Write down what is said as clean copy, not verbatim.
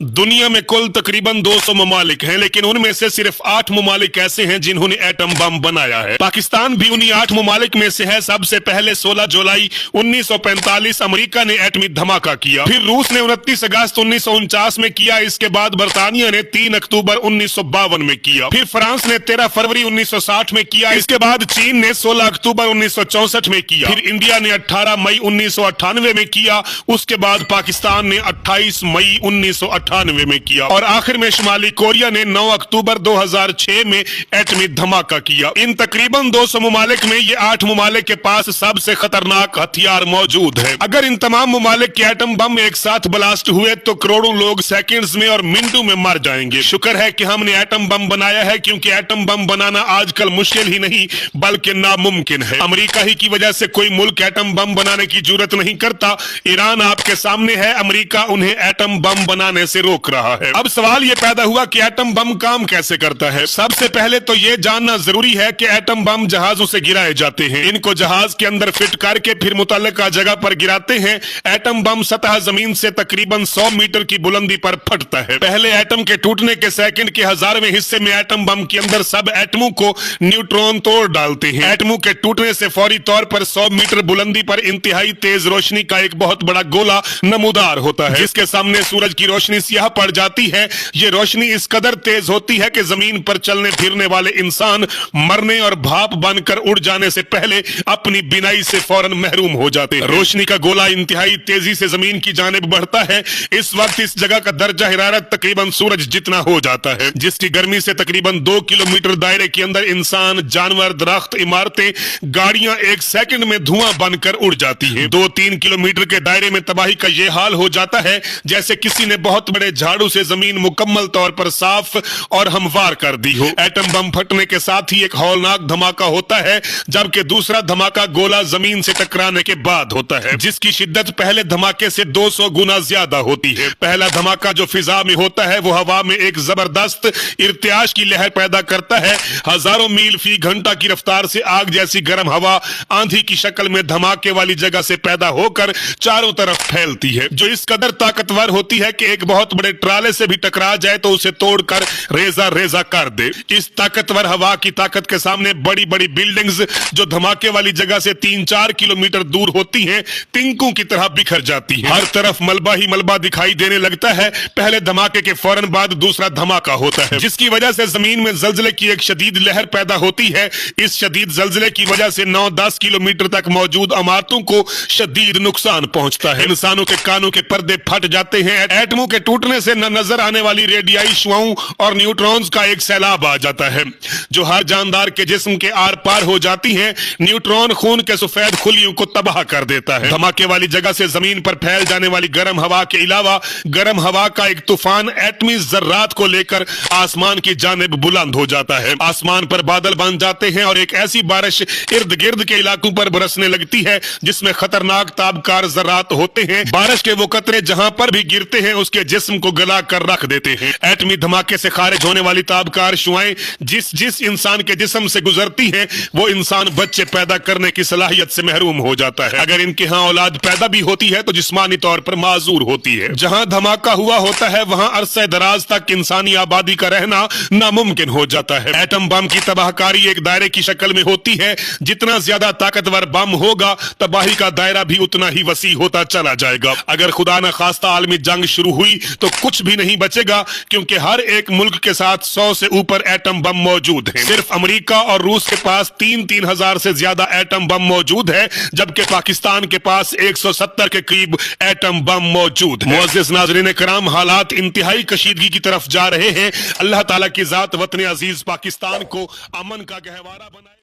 दुनिया में कुल तकरीबन 200 ममालिक हैं, लेकिन उनमें से सिर्फ 8 ममालिक ऐसे हैं जिन्होंने एटम बम बनाया है। पाकिस्तान भी उन्हीं 8 ममालिक में से है। सबसे पहले 16 जुलाई 1945 अमेरिका ने एटमी धमाका किया, फिर रूस ने 29 अगस्त 1949 में किया, इसके बाद बरतानिया ने 3 अक्टूबर 1952 में किया, फिर फ्रांस ने 13 फरवरी 1960 में किया, इसके बाद चीन ने 16 अक्टूबर 1964 में किया, फिर इंडिया ने 18 मई 1998 में किया, उसके बाद पाकिस्तान ने 28 मई 1998 में किया, और आखिर में शुमाली कोरिया ने 9 अक्टूबर 2006 में एटमी धमाका किया। इन तकरीबन 200 ममालिक में ये 8 ममालिक के पास सबसे खतरनाक हथियार मौजूद है। अगर इन तमाम ममालिक के एटम बम एक साथ ब्लास्ट हुए तो करोड़ों लोग सेकंड्स में और मिनटों में मर जाएंगे। शुक्र है कि हमने एटम बम बनाया है, क्योंकि एटम बम बनाना आजकल मुश्किल ही नहीं बल्कि नामुमकिन है। अमेरिका ही की वजह से कोई मुल्क एटम बम बनाने की जरूरत नहीं करता। ईरान आपके सामने है, अमेरिका उन्हें एटम बम बनाने से रोक रहा है। अब सवाल ये पैदा हुआ कि एटम बम काम कैसे करता है। सबसे पहले तो ये जानना जरूरी है कि एटम बम जहाजों से गिराए जाते हैं। इनको जहाज के अंदर फिट करके फिर मुतल्लिका जगह पर गिराते हैं। एटम बम सतह जमीन से तकरीबन 100 मीटर की बुलंदी पर फटता है। पहले एटम के टूटने के सेकंड के 1000वें हिस्से में एटम बम के अंदर सब एटमों को न्यूट्रॉन तोड़ डालते हैं। एटमों के टूटने से फौरी तौर पर 100 मीटर बुलंदी पर इंतहाई तेज रोशनी का एक बहुत बड़ा गोला नमूदार होता है, जिसके सामने सूरज की रोशनी स्याह पड़ जाती है। ये रोशनी इस कदर तेज होती है कि जमीन पर चलने फिरने वाले इंसान मरने और भाप बनकर उड़ जाने से पहले अपनी बिनाई से फौरन महरूम हो जाते हैं। रोशनी का गोला इंतहाई तेजी से जमीन की जानिब बढ़ता है। इस वक्त इस जगह का दर्जा हिरारत तकरीबन सूरज जितना हो जाता है, जिसकी गर्मी से तकरीबन 2 किलोमीटर दायरे के अंदर इंसान, जानवर, दरख्त, इमारतें, गाड़ियां एक सेकंड में धुआं बनकर उड़ जाती हैं। 2-3 किलोमीटर के दायरे में तबाही का यह हाल हो जाता है जैसे किसी ने बहुत बड़े झाड़ू से जमीन मुकम्मल तौर पर साफ और हमवार कर दी हो। एटम बम फटने के साथ ही एक हौलनाक धमाका होता है, जबकि दूसरा धमाका गोला जमीन से टकराने के बाद होता है, जिसकी शिद्दत पहले धमाके से 200 गुना ज्यादा होती है। पहला धमाका जो फिजा में होता है वो हवा में एक जबरदस्त इर्तियाश की लहर पैदा करता है। हजारों मील फी घंटा की रफ्तार से आग जैसी गर्म हवा आंधी की शक्ल में धमाके वाली जगह से पैदा होकर चारों तरफ फैलती है, जो इस कदर ताकतवर होती है कि एक बहुत बड़े ट्राले से भी टकरा जाए तो उसे तोड़कर रेजा रेजा कर दे। इस ताकतवर हवा की ताकत के सामने बड़ी बड़ी बिल्डिंग्स जो धमाके वाली जगह से 3-4 किलोमीटर दूर होती हैं, तिनकों की तरह बिखर जाती हैं। हर तरफ मलबा ही मलबा दिखाई देने लगता है। पहले धमाके के फौरन बाद दूसरा धमाका होता है, जिसकी वजह से जमीन में जल्जले की एक शदीद लहर पैदा होती है। इस शदीद जल्जले की वजह से 9-10 किलोमीटर तक मौजूद इमारतों को शदीद नुकसान पहुंचता है। इंसानों के कानों के पर्दे फट जाते हैं। एटमों के टूटने से न नजर आने वाली रेडियाई शुआओं और न्यूट्रॉन्स का एक सैलाब आ जाता है, जो हर जानदार के जिस्म के आर पार हो जाती हैं। न्यूट्रॉन खून के सफेद खुलियों को तबाह कर देता है। धमाके वाली जगह से जमीन पर फैल जाने वाली गर्म हवा के अलावा गर्म हवा का एक तूफान एटमी जर्रात को लेकर आसमान की जानिब बुलंद हो जाता है। आसमान पर बादल बन जाते हैं और एक ऐसी बारिश इर्द गिर्द के इलाकों पर बरसने लगती है जिसमें खतरनाक ताबकार जर्रात होते हैं। बारिश के वो कतरे जहां पर भी गिरते हैं उसके जिस्म को गला कर रख देते हैं। एटमी धमाके से खारिज होने वाली ताबकार शुआएं जिस इंसान के जिस्म से गुजरती हैं, वो इंसान बच्चे पैदा करने की सलाहियत से महरूम हो जाता है। अगर इनके यहाँ औलाद पैदा भी होती है तो जिस्मानी तौर पर माजूर होती है। जहां धमाका हुआ होता है वहां अरसे दराज तक इंसानी आबादी का रहना नामुमकिन हो जाता है। एटम बम की तबाहकारी एक दायरे की शक्ल में होती है। जितना ज्यादा ताकतवर बम होगा, तबाही का दायरा भी उतना ही वसी होता चला जाएगा। अगर खुदा न खास्ता आलमी जंग शुरू हुई तो कुछ भी नहीं बचेगा, क्योंकि हर एक मुल्क के साथ 100 से ऊपर एटम बम मौजूद है। सिर्फ अमेरिका और रूस के पास 3-3 हजार से ज्यादा एटम बम मौजूद है, जबकि पाकिस्तान के पास 170 के करीब एटम बम मौजूद है। मुअज़्ज़िज़ नाज़रीन किराम, हालात इंतहाई कशीदगी की तरफ जा रहे हैं। अल्लाह ताला की जात वतन अजीज पाकिस्तान को अमन का गहवारा बनाए।